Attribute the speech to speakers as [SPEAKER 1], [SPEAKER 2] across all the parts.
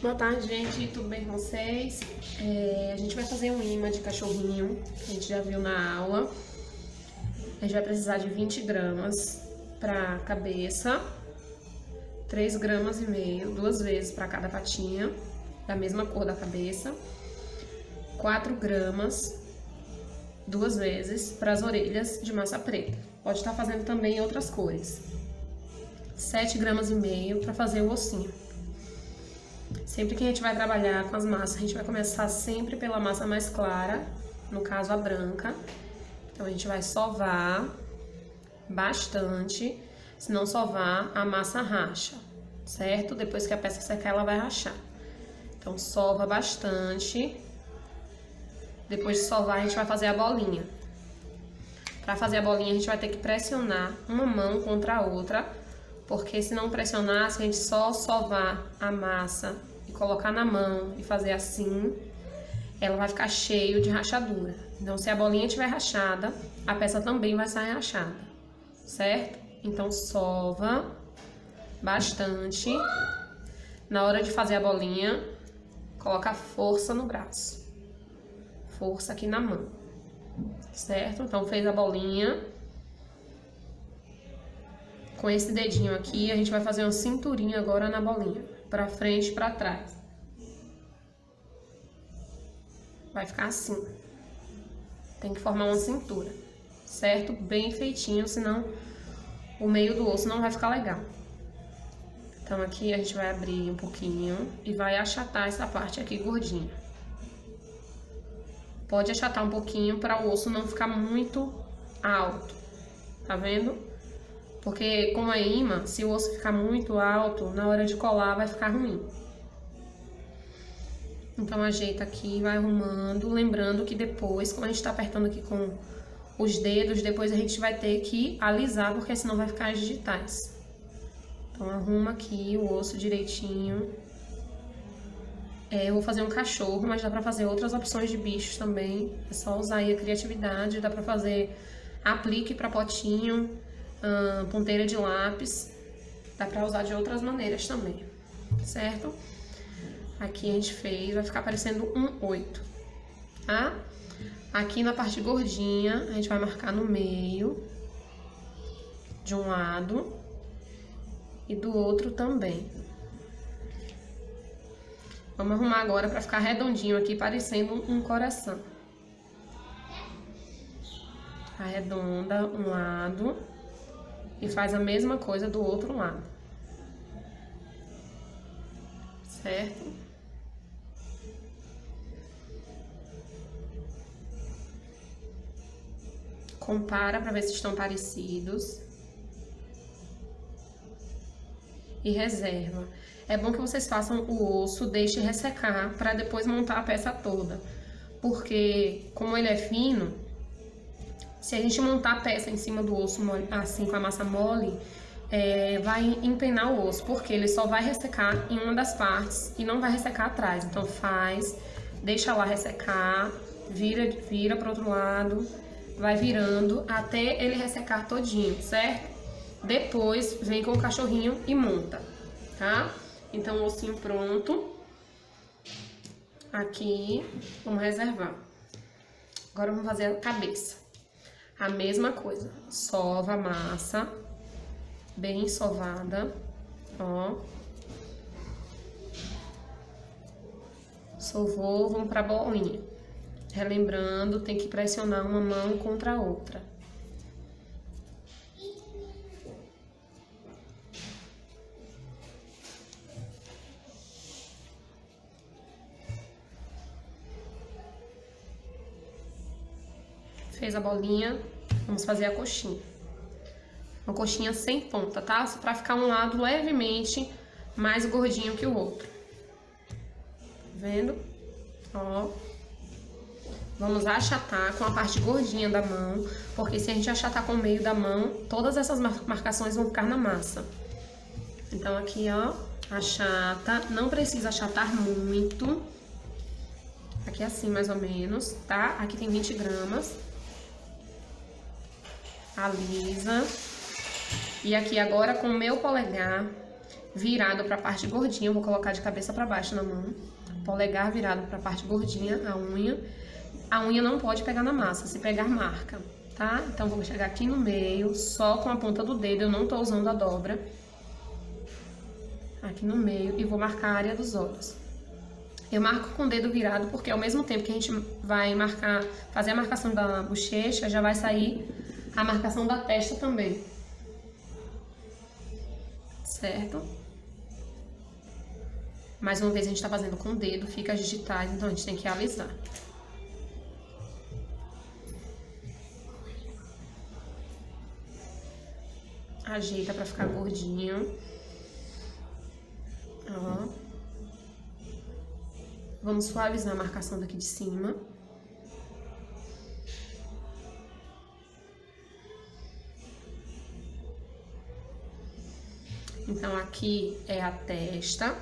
[SPEAKER 1] Boa tarde, gente. Tudo bem com vocês? A gente vai fazer um imã de cachorrinho, que a gente já viu na aula. A gente vai precisar de 20 gramas para cabeça, 3,5 gramas, duas vezes para cada patinha, da mesma cor da cabeça, 4 gramas, duas vezes para as orelhas de massa preta. Pode estar fazendo também outras cores. 7,5 gramas para fazer o ossinho. Sempre que a gente vai trabalhar com as massas, a gente vai começar sempre pela massa mais clara, no caso a branca. Então a gente vai sovar bastante, se não sovar a massa racha, certo? Depois que a peça secar ela vai rachar. Então sova bastante. Depois de sovar a gente vai fazer a bolinha. Para fazer a bolinha a gente vai ter que pressionar uma mão contra a outra, porque se não pressionar, se a gente só sovar a massa e colocar na mão e fazer assim, ela vai ficar cheio de rachadura. Então se a bolinha estiver rachada, a peça também vai sair rachada, certo? Então sova bastante. Na hora de fazer a bolinha, coloca força no braço, força aqui na mão, certo? Então fez a bolinha. Com esse dedinho aqui, a gente vai fazer uma cinturinha agora na bolinha, pra frente e pra trás. Vai ficar assim. Tem que formar uma cintura, certo? Bem feitinho, senão o meio do osso não vai ficar legal. Então aqui a gente vai abrir um pouquinho e vai achatar essa parte aqui gordinha. Pode achatar um pouquinho para o osso não ficar muito alto, tá vendo? Porque como é imã, se o osso ficar muito alto, na hora de colar vai ficar ruim. Então ajeita aqui, vai arrumando, lembrando que depois, como a gente tá apertando aqui com os dedos, depois a gente vai ter que alisar, porque senão vai ficar as digitais. Então arruma aqui o osso direitinho. Eu vou fazer um cachorro, mas dá pra fazer outras opções de bichos também. É só usar aí a criatividade, dá pra fazer aplique pra potinho, ponteira de lápis, dá pra usar de outras maneiras também, certo? Aqui a gente fez, vai ficar parecendo um 8, tá? Aqui na parte gordinha, a gente vai marcar no meio, de um lado e do outro também. Vamos arrumar agora pra ficar redondinho aqui, parecendo um coração. Arredonda um lado e faz a mesma coisa do outro lado, certo? Compara para ver se estão parecidos e reserva. É bom que vocês façam o osso, deixem ressecar para depois montar a peça toda, porque como ele é fino, se a gente montar a peça em cima do osso assim com a massa mole, vai empenar o osso, porque ele só vai ressecar em uma das partes e não vai ressecar atrás. Então deixa lá ressecar, vira para outro lado, vai virando até ele ressecar todinho, certo? Depois vem com o cachorrinho e monta, tá? Então o ossinho pronto. Aqui, vamos reservar. Agora vamos fazer a cabeça. A mesma coisa, sova a massa, bem sovada, ó. Sovou, vamos pra bolinha. Relembrando, tem que pressionar uma mão contra a outra. Fez a bolinha, vamos fazer a coxinha. Uma coxinha sem ponta, tá? Só pra ficar um lado levemente mais gordinho que o outro. Tá vendo? Ó. Vamos achatar com a parte gordinha da mão, porque se a gente achatar com o meio da mão, todas essas marcações vão ficar na massa. Então aqui, ó, achata. Não precisa achatar muito. Aqui assim, mais ou menos, tá? Aqui tem 20 gramas. Alisa. E aqui agora com o meu polegar virado para a parte gordinha, eu vou colocar de cabeça para baixo na mão. Polegar virado para a parte gordinha, a unha. A unha não pode pegar na massa, se pegar marca, tá? Então vou chegar aqui no meio, só com a ponta do dedo, eu não tô usando a dobra. Aqui no meio e vou marcar a área dos olhos. Eu marco com o dedo virado porque ao mesmo tempo que a gente vai fazer a marcação da bochecha, já vai sair a marcação da testa também. Certo? Mais uma vez a gente tá fazendo com o dedo, fica as digitais, então a gente tem que alisar. Ajeita pra ficar gordinho. Ó. Vamos suavizar a marcação daqui de cima. Então, aqui é a testa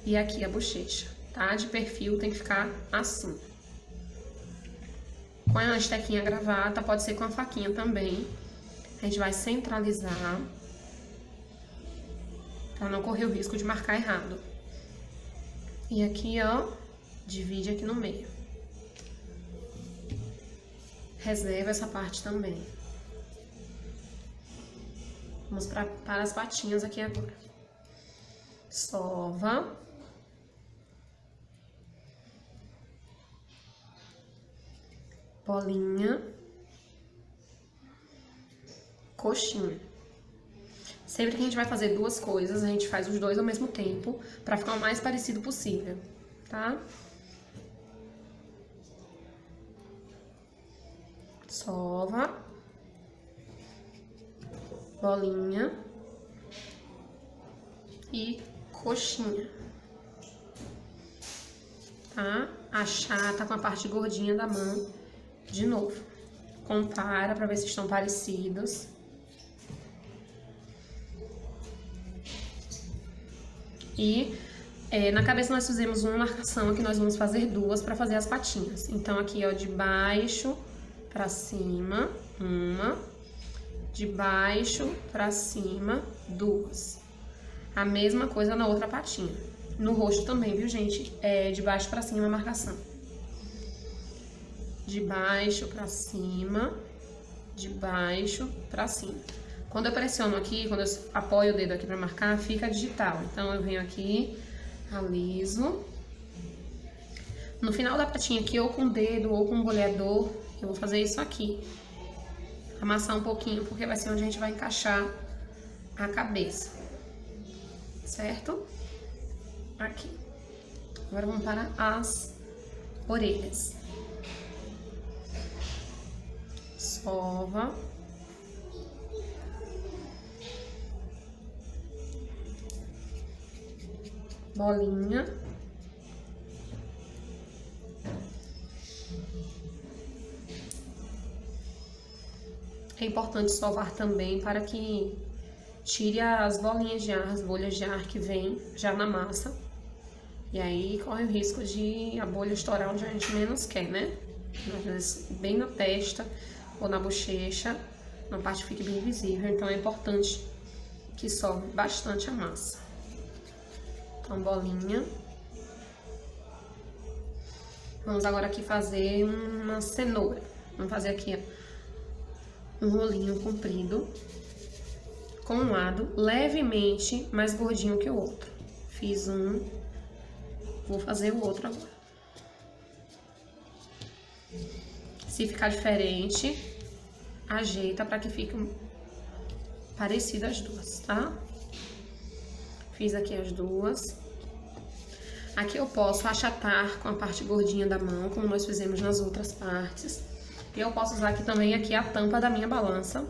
[SPEAKER 1] e aqui a bochecha, tá? De perfil tem que ficar assim. Com a estequinha gravata, pode ser com a faquinha também. A gente vai centralizar pra não correr o risco de marcar errado. E aqui, ó, divide aqui no meio. Reserva essa parte também. Vamos para as patinhas aqui agora. Sova. Bolinha. Coxinha. Sempre que a gente vai fazer duas coisas, a gente faz os dois ao mesmo tempo, pra ficar o mais parecido possível, tá? Sova. Bolinha. E coxinha. Tá? Achata com a parte gordinha da mão. De novo. Compara pra ver se estão parecidos. E na cabeça nós fizemos uma marcação, aqui nós vamos fazer duas para fazer as patinhas. Então, aqui, ó, de baixo pra cima, uma. De baixo pra cima, duas. A mesma coisa na outra patinha. No rosto também, viu, gente? De baixo pra cima a marcação. De baixo pra cima, de baixo pra cima. Quando eu pressiono aqui, quando eu apoio o dedo aqui pra marcar, fica digital. Então, eu venho aqui, aliso. No final da patinha aqui, ou com o dedo, ou com o boleador, eu vou fazer isso aqui. Amassar um pouquinho, porque vai ser onde a gente vai encaixar a cabeça. Certo? Aqui. Agora, vamos para as orelhas. Sova. Bolinha. É importante sovar também para que tire as bolinhas de ar, as bolhas de ar que vem já na massa. E aí corre o risco de a bolha estourar onde a gente menos quer, né? Às vezes bem na testa ou na bochecha, na parte fique bem visível. Então é importante que sove bastante a massa. Então, bolinha. Vamos agora aqui fazer uma cenoura. Vamos fazer aqui, ó, um rolinho comprido, com um lado levemente mais gordinho que o outro. Fiz um, vou fazer o outro agora. Se ficar diferente, ajeita para que fique parecido as duas, tá? Fiz aqui as duas. Aqui eu posso achatar com a parte gordinha da mão, como nós fizemos nas outras partes. E eu posso usar aqui também a tampa da minha balança.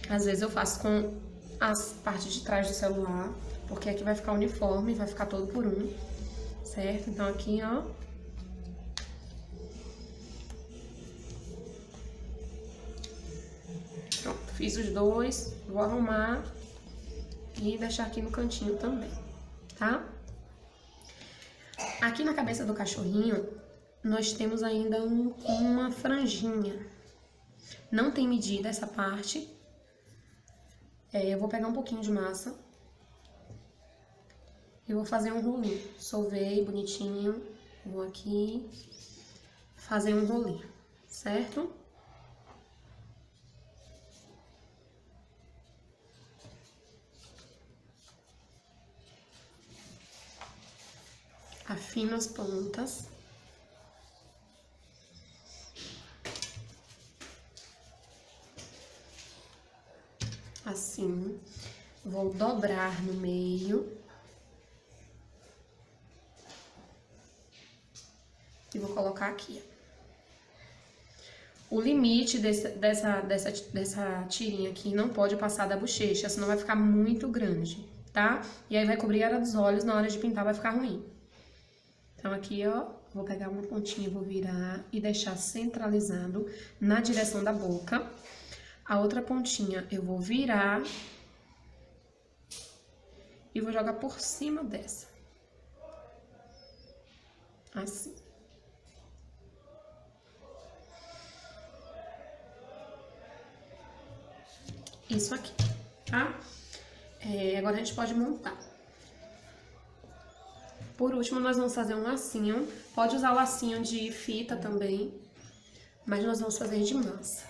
[SPEAKER 1] Às vezes eu faço com as partes de trás do celular, porque aqui vai ficar uniforme, vai ficar todo por um, certo? Então aqui, ó. Pronto, fiz os dois, vou arrumar e deixar aqui no cantinho também, tá? Aqui na cabeça do cachorrinho, nós temos ainda uma franjinha. Não tem medida essa parte. Eu vou pegar um pouquinho de massa Eu vou fazer um rolinho. Solvei bonitinho. Vou aqui fazer um rolinho, certo? Afino as pontas. Assim. Vou dobrar no meio. E vou colocar aqui. O limite dessa tirinha aqui não pode passar da bochecha, senão vai ficar muito grande, tá? E aí vai cobrir a área dos olhos, na hora de pintar vai ficar ruim. Então aqui, ó, vou pegar uma pontinha, vou virar e deixar centralizado na direção da boca. A outra pontinha eu vou virar e vou jogar por cima dessa. Assim. Isso aqui, tá? Agora a gente pode montar. Por último, nós vamos fazer um lacinho. Pode usar lacinho de fita também, mas nós vamos fazer de massa.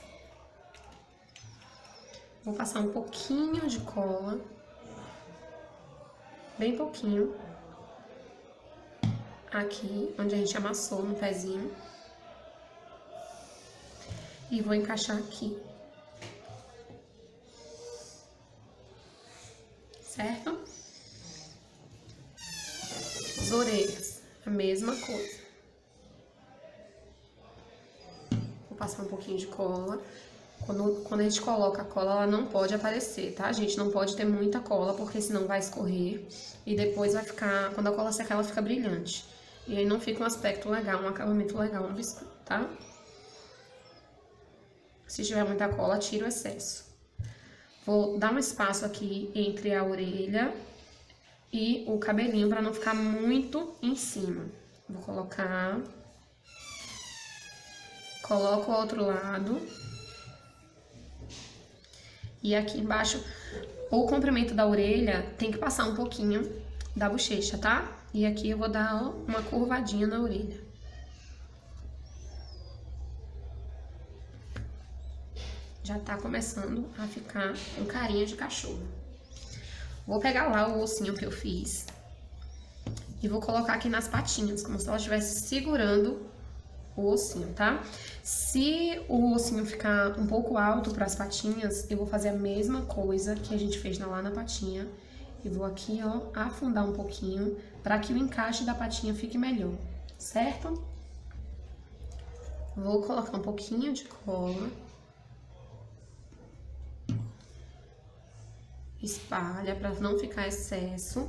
[SPEAKER 1] Vou passar um pouquinho de cola, bem pouquinho, aqui onde a gente amassou no pezinho. E vou encaixar aqui. Certo? As orelhas, a mesma coisa. Vou passar um pouquinho de cola. Quando a gente coloca a cola, ela não pode aparecer, tá? A gente não pode ter muita cola, porque senão vai escorrer. E depois vai ficar, quando a cola secar, ela fica brilhante. E aí não fica um aspecto legal, um acabamento legal no biscoito, tá? Se tiver muita cola, tira o excesso. Vou dar um espaço aqui entre a orelha e o cabelinho para não ficar muito em cima. Vou colocar. Coloco o outro lado. E aqui embaixo, o comprimento da orelha tem que passar um pouquinho da bochecha, tá? E aqui eu vou dar, ó, uma curvadinha na orelha. Já tá começando a ficar com carinha de cachorro. Vou pegar lá o ossinho que eu fiz e vou colocar aqui nas patinhas, como se ela estivesse segurando o ossinho, tá? Se o ossinho ficar um pouco alto para as patinhas, eu vou fazer a mesma coisa que a gente fez lá na patinha. E vou aqui, ó, afundar um pouquinho para que o encaixe da patinha fique melhor, certo? Vou colocar um pouquinho de cola. Espalha para não ficar excesso.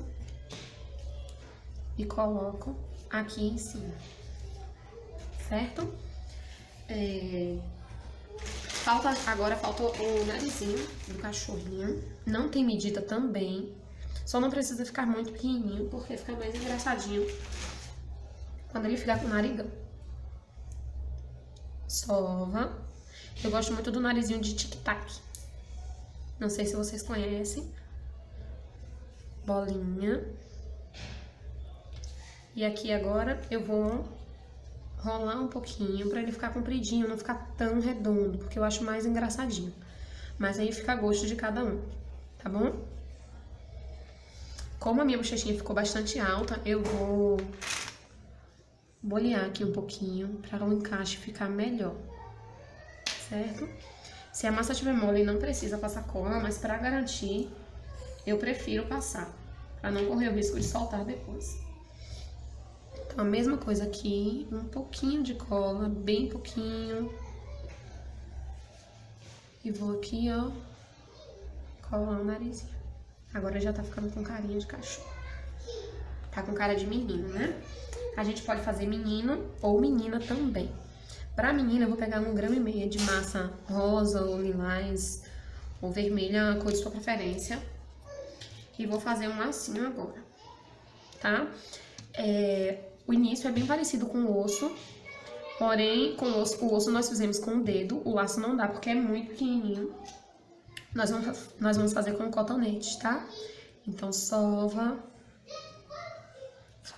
[SPEAKER 1] E coloco aqui em cima. Certo? Agora falta o narizinho do cachorrinho. Não tem medida também. Só não precisa ficar muito pequenininho, porque fica mais engraçadinho quando ele ficar com o narigão. Sova. Eu gosto muito do narizinho de tic-tac. Não sei se vocês conhecem. Bolinha. E aqui agora eu vou rolar um pouquinho pra ele ficar compridinho, não ficar tão redondo, porque eu acho mais engraçadinho. Mas aí fica a gosto de cada um, tá bom? Como a minha bochechinha ficou bastante alta, eu vou bolear aqui um pouquinho pra o encaixe ficar melhor, certo? Se a massa estiver mole, não precisa passar cola, mas pra garantir, eu prefiro passar, pra não correr o risco de soltar depois. Então, a mesma coisa aqui, um pouquinho de cola, bem pouquinho. E vou aqui, ó, colar o narizinho. Agora já tá ficando com carinha de cachorro. Tá com cara de menino, né? A gente pode fazer menino ou menina também. Pra menina, eu vou pegar 1,5 gramas de massa rosa ou lilás ou vermelha, a cor de sua preferência. E vou fazer um lacinho agora, tá? O início é bem parecido com o osso, porém, com o osso nós fizemos com o dedo. O laço não dá porque é muito pequenininho. Nós vamos fazer com o cotonete, tá? Então, sova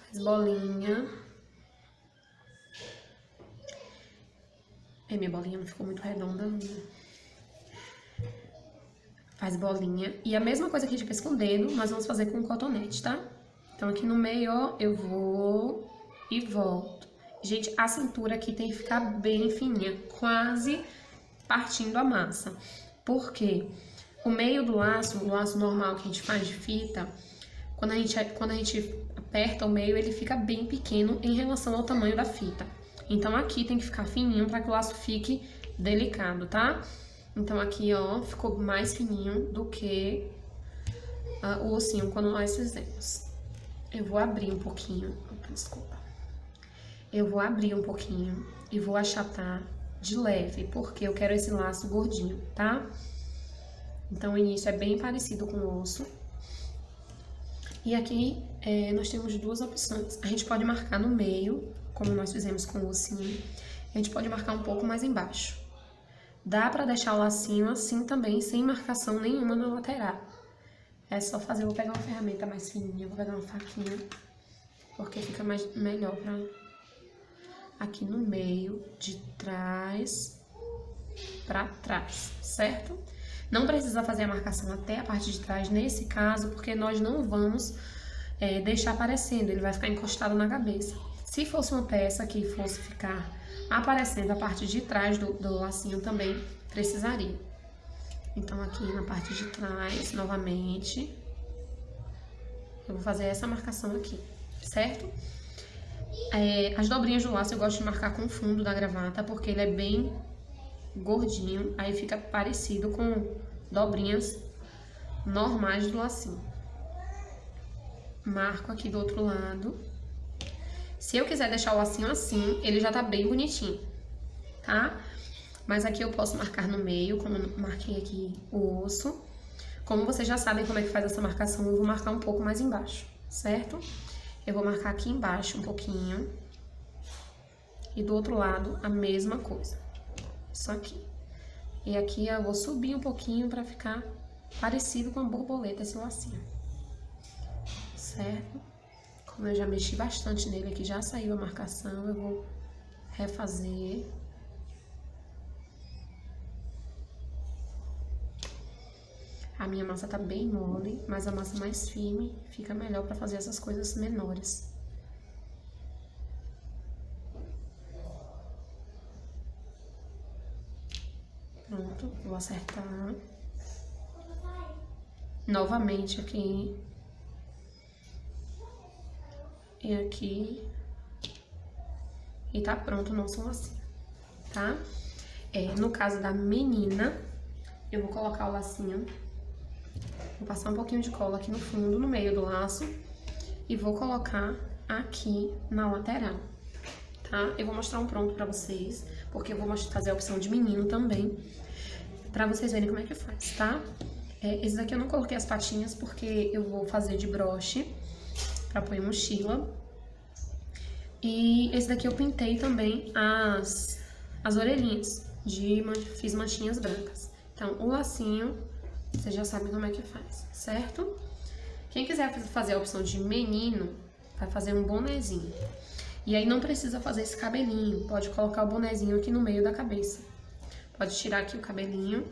[SPEAKER 1] Faz bolinha. Minha bolinha não ficou muito redonda ainda. Faz bolinha. E a mesma coisa que a gente fez com o dedo, nós vamos fazer com o cotonete, tá? Então, aqui no meio, ó, eu vou e volto. Gente, a cintura aqui tem que ficar bem fininha, quase partindo a massa. Por quê? O meio do laço, o laço normal que a gente faz de fita, quando a gente aperta o meio, ele fica bem pequeno em relação ao tamanho da fita. Então, aqui tem que ficar fininho para que o laço fique delicado, tá? Então, aqui, ó, ficou mais fininho do que o ossinho quando nós fizemos. Eu vou abrir um pouquinho, desculpa. Eu vou abrir um pouquinho e vou achatar de leve, porque eu quero esse laço gordinho, tá? Então, o início é bem parecido com o osso. E aqui, nós temos duas opções. A gente pode marcar no meio, como nós fizemos com o ossinho. A gente pode marcar um pouco mais embaixo. Dá pra deixar o lacinho assim também, sem marcação nenhuma na lateral. É só fazer, eu vou pegar uma ferramenta mais fininha, vou pegar uma faquinha, porque fica melhor pra... Aqui no meio, de trás pra trás, certo? Não precisa fazer a marcação até a parte de trás nesse caso, porque nós não vamos deixar aparecendo, ele vai ficar encostado na cabeça. Se fosse uma peça que fosse ficar aparecendo a parte de trás do lacinho também precisaria. Então, aqui na parte de trás, novamente, eu vou fazer essa marcação aqui, certo? As dobrinhas do laço eu gosto de marcar com o fundo da gravata, porque ele é bem gordinho, aí fica parecido com dobrinhas normais do lacinho. Marco aqui do outro lado. Se eu quiser deixar o lacinho assim, ele já tá bem bonitinho, tá? Mas aqui eu posso marcar no meio, como eu marquei aqui o osso. Como vocês já sabem como é que faz essa marcação, eu vou marcar um pouco mais embaixo, certo? Eu vou marcar aqui embaixo um pouquinho. E do outro lado, a mesma coisa. Isso aqui. E aqui eu vou subir um pouquinho pra ficar parecido com a borboleta esse lacinho. Certo? Como eu já mexi bastante nele aqui, já saiu a marcação, eu vou refazer. A minha massa tá bem mole, mas a massa mais firme fica melhor pra fazer essas coisas menores. Pronto, vou acertar. Novamente aqui. E aqui. E tá pronto o nosso lacinho, tá? No caso da menina, eu vou colocar o lacinho. Vou passar um pouquinho de cola aqui no fundo, no meio do laço. E vou colocar aqui na lateral, tá? Eu vou mostrar um pronto pra vocês, porque eu vou fazer a opção de menino também, pra vocês verem como é que faz, tá? Esse daqui eu não coloquei as patinhas, porque eu vou fazer de broche, pra pôr em mochila. E esse daqui eu pintei também as orelhinhas, fiz manchinhas brancas. Então, o lacinho, vocês já sabem como é que faz, certo? Quem quiser fazer a opção de menino, vai fazer um bonezinho. E aí não precisa fazer esse cabelinho, pode colocar o bonezinho aqui no meio da cabeça. Pode tirar aqui o cabelinho.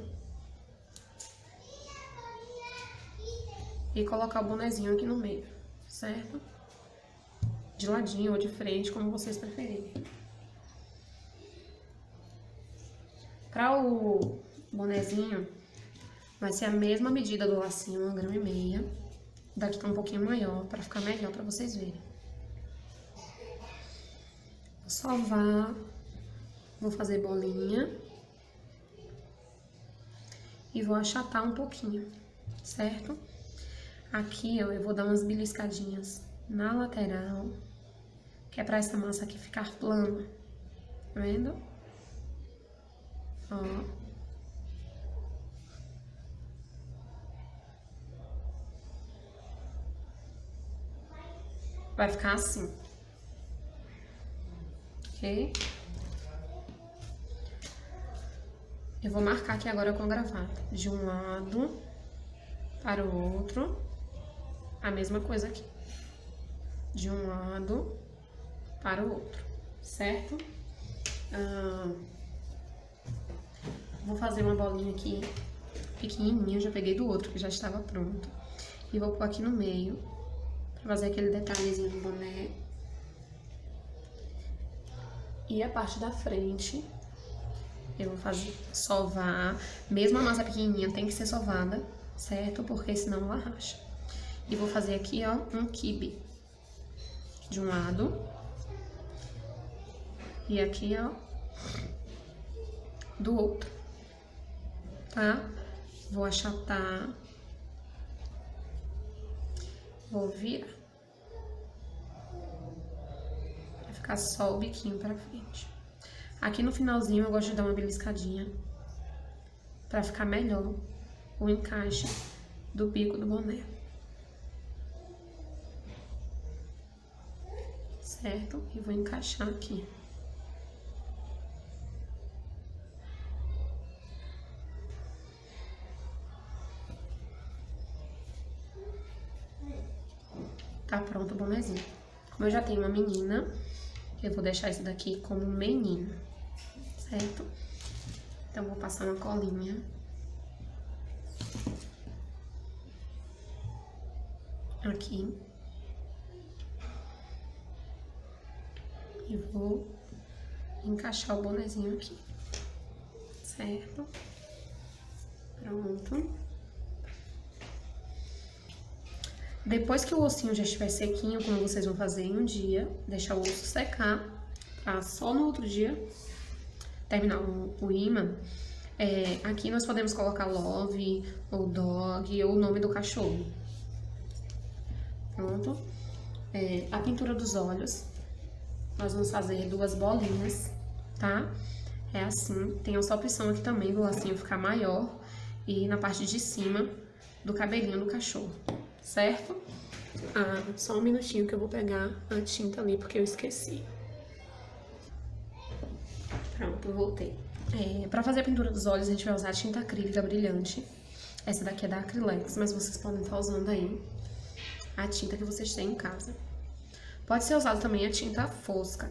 [SPEAKER 1] E colocar o bonezinho aqui no meio, certo? De ladinho ou de frente, como vocês preferirem. Para o bonezinho, vai ser a mesma medida do lacinho, 1,5 grama. Daqui tá um pouquinho maior, para ficar melhor para vocês verem. Vou salvar, vou fazer bolinha. E vou achatar um pouquinho, certo? Aqui, ó, eu vou dar umas beliscadinhas na lateral, que é pra essa massa aqui ficar plana, tá vendo? Ó. Vai ficar assim, ok? Eu vou marcar aqui agora com a gravata, de um lado para o outro, a mesma coisa aqui. de um lado para o outro, certo? Vou fazer uma bolinha aqui pequenininha, eu já peguei do outro que já estava pronto. E vou pôr aqui no meio, pra fazer aquele detalhezinho do boné. E a parte da frente, eu vou fazer sovar. Mesmo a massa pequenininha tem que ser sovada, certo? Porque senão ela racha. E vou fazer aqui, ó, um quibe. De um lado. E aqui, ó, do outro. Tá? Vou achatar. Vou virar. Vai ficar só o biquinho pra frente. Aqui no finalzinho eu gosto de dar uma beliscadinha pra ficar melhor o encaixe do bico do boné. Certo? E vou encaixar aqui. Tá pronto o bonézinho. Como eu já tenho uma menina, eu vou deixar isso daqui como menino, certo? Então, vou passar uma colinha. Aqui. E vou encaixar o bonézinho aqui, certo? Pronto. Depois que o ossinho já estiver sequinho, como vocês vão fazer em um dia, deixar o osso secar, pra só no outro dia terminar o imã. Aqui nós podemos colocar love, ou dog, ou o nome do cachorro. Pronto. A pintura dos olhos, nós vamos fazer 2 bolinhas, tá? É assim, tem essa opção aqui também do lacinho ficar maior e na parte de cima do cabelinho do cachorro. Certo? Só um minutinho que eu vou pegar a tinta ali, porque eu esqueci. Pronto, eu voltei. Pra fazer a pintura dos olhos, a gente vai usar a tinta acrílica brilhante. Essa daqui é da Acrylex, mas vocês podem estar usando aí a tinta que vocês têm em casa. Pode ser usado também a tinta fosca,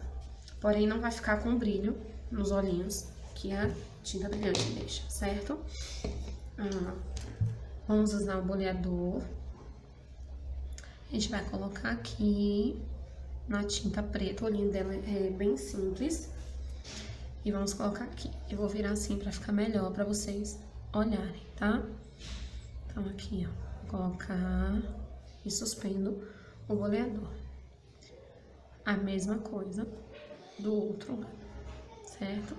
[SPEAKER 1] porém não vai ficar com brilho nos olhinhos, que a tinta brilhante deixa, certo? Vamos usar o boleador. A gente vai colocar aqui na tinta preta, o olhinho dela é bem simples. E vamos colocar aqui. Eu vou virar assim pra ficar melhor pra vocês olharem, tá? Então aqui, ó, vou colocar e suspendo o boleador. A mesma coisa do outro lado, certo?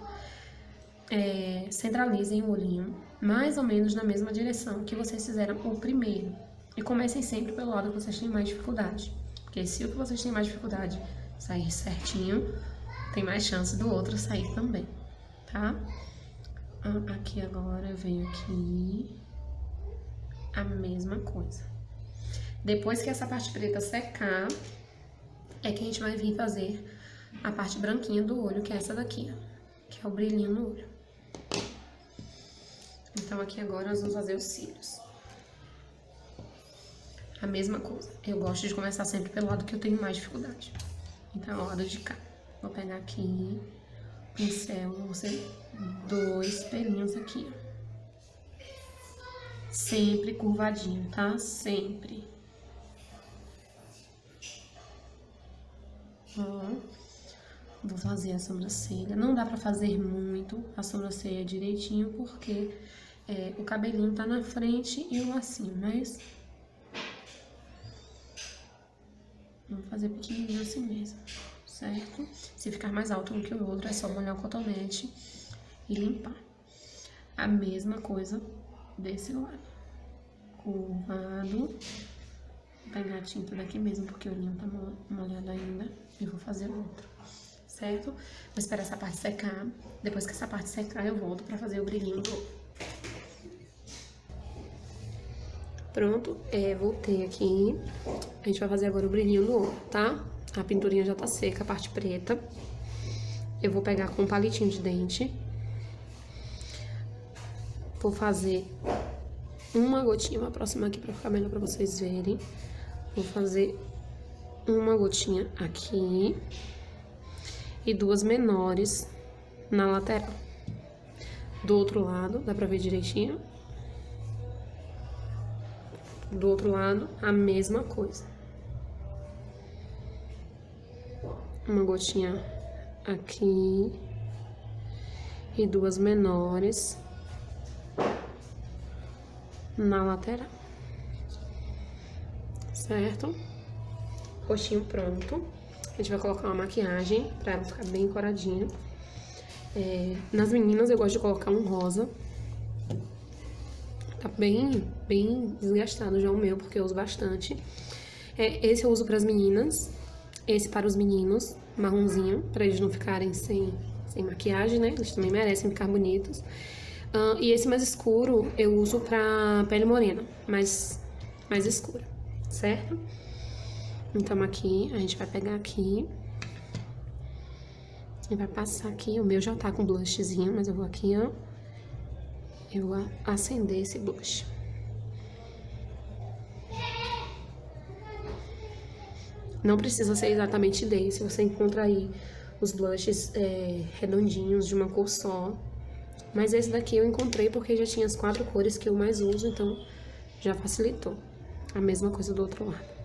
[SPEAKER 1] Centralizem o olhinho mais ou menos na mesma direção que vocês fizeram o primeiro. E comecem sempre pelo lado que vocês têm mais dificuldade. Porque se o que vocês têm mais dificuldade sair certinho, tem mais chance do outro sair também, tá? Aqui agora eu venho aqui, a mesma coisa. Depois que essa parte preta secar, é que a gente vai vir fazer a parte branquinha do olho, que é essa daqui, ó, que é o brilhinho no olho. Então aqui agora nós vamos fazer os cílios. A mesma coisa. Eu gosto de começar sempre pelo lado que eu tenho mais dificuldade. Então, o lado de cá. Vou pegar aqui, pincel, vou fazer 2 pelinhos aqui, ó. Sempre curvadinho, tá? Sempre. Ó. Vou fazer a sobrancelha. Não dá pra fazer muito a sobrancelha direitinho, porque o cabelinho tá na frente e o lacinho, mas... Vamos fazer pequenininho assim mesmo, certo? Se ficar mais alto um que o outro, é só molhar o cotonete e limpar. A mesma coisa desse lado. Curvado. Vou pegar a tinta daqui mesmo, porque o olhinho tá molhado ainda. E vou fazer o outro, certo? Vou esperar essa parte secar. Depois que essa parte secar, eu volto pra fazer o brilhinho do olho. Pronto, voltei aqui. A gente vai fazer agora o brilhinho no olho, tá? A pinturinha já tá seca, a parte preta. Eu vou pegar com um palitinho de dente. Vou fazer uma gotinha, vou aproximar aqui pra ficar melhor pra vocês verem. Vou fazer uma gotinha aqui e 2 menores na lateral. Do outro lado, dá pra ver direitinho? Do outro lado, a mesma coisa. Uma gotinha aqui e 2 menores na lateral, certo? Rostinho pronto. A gente vai colocar uma maquiagem pra ela ficar bem coradinha. Nas meninas eu gosto de colocar um rosa. Tá bem desgastado já o meu, porque eu uso bastante. Esse eu uso pras meninas, esse para os meninos, marronzinho, pra eles não ficarem sem maquiagem, né? Eles também merecem ficar bonitos. E esse mais escuro eu uso pra pele morena, mais escura, certo? Então aqui, a gente vai pegar aqui e vai passar aqui. O meu já tá com blushzinho, mas eu vou aqui, ó. Eu vou acender esse blush. Não precisa ser exatamente desse, você encontra aí os blushes redondinhos de uma cor só. Mas esse daqui eu encontrei porque já tinha as 4 cores que eu mais uso, então já facilitou. A mesma coisa do outro lado.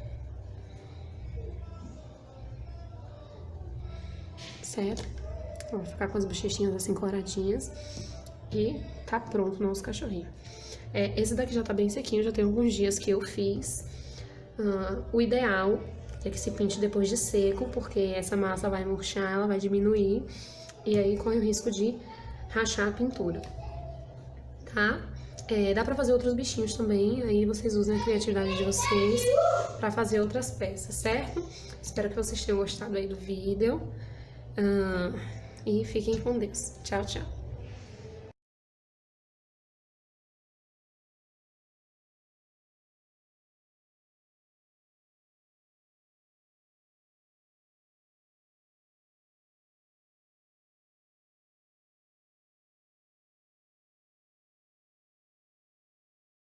[SPEAKER 1] Certo? Vou ficar com as bochechinhas assim coradinhas. E tá pronto o nosso cachorrinho. Esse daqui já tá bem sequinho, já tem alguns dias que eu fiz. O ideal é que se pinte depois de seco, porque essa massa vai murchar, ela vai diminuir. E aí corre o risco de rachar a pintura, tá? Dá pra fazer outros bichinhos também, aí vocês usem a criatividade de vocês pra fazer outras peças, certo? Espero que vocês tenham gostado aí do vídeo. E fiquem com Deus. Tchau, tchau.